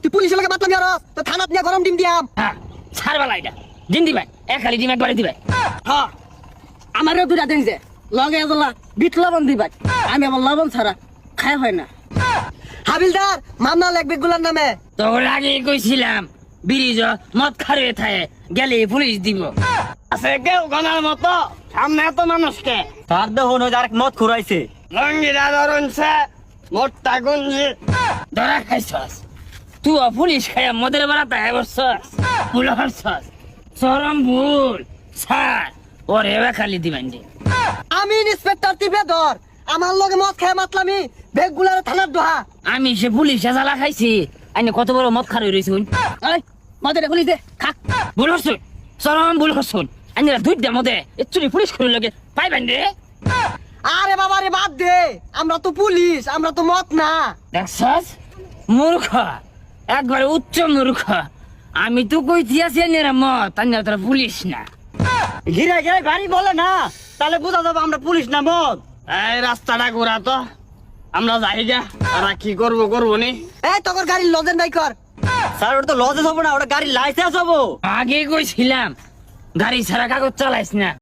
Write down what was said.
তুই পুলিশের লগে মাতলামি আরস তো থানাত নিয়ে গরম ডিম দিয়াম। হ্যাঁ ছাড়বালা এটা ডিম দিবাই এক খালি ডিম একবারে দিবাই। হ্যাঁ আমারও দুটা দেখছে লগে এগুলা বিট লবণ দিবাই আমি আবার লবণ ছাড়া খাই হয় না। হাবিলদার মামলা লাগবে গুলার নামে। তোর আগে কইছিলাম ব্রিজ মদ খারে থাকে গেলে পুলিশ দিব। আছে কেউ গনার মতো সামনে এত মানুষকে তার দেখুন ওই আরেক মদ খুরাইছে। লঙ্গিরা ধরুনছে মোটটা গুঞ্জি ধরা খাইছস তুই পুলিশ খাইয়া মদের বেড়াতে বসছস ভুল হরছস চরম ভুল স্যার ওরে খালি দিবেন যে আমি ইন্সপেক্টর টিপে ধর আমার লগে মদ খেয়ে মাতলামি বেগ গুলার থানার দোহা। আমি সে পুলিশ জ্বালা খাইছি আইনে কত বড় মদ খারে রয়েছে এই মদের পুলিশ দে খাক। ভুল হরছুন চরম ভুল হরছুন আইনে দুইটা মদে একচুয়ালি পুলিশ করে লগে পাইবেন রে। আরে বাবা রে বাদ দে আমরা তো পুলিশ আমরা তো মদ না। দেখছস মূর্খ একবারে উচ্চ মূর্খ আমি তো কইছি আছি এরা মদ আইনে তোরা পুলিশ না। ঘিরে ঘিরে গাড়ি বলে না তাহলে বোঝা যাবে আমরা পুলিশ না মদ। এই রাস্তাটা ঘোরা তো আমরা যাই গা আর কি করবো নি। এই তোর গাড়ির লজেন নাই কর। স্যার ওটা তো লজেস হবো না ওটা গাড়ির লাইসেন্স হবো। আগে কইছিলাম গাড়ি ছাড়া কাগজ চালাইস না।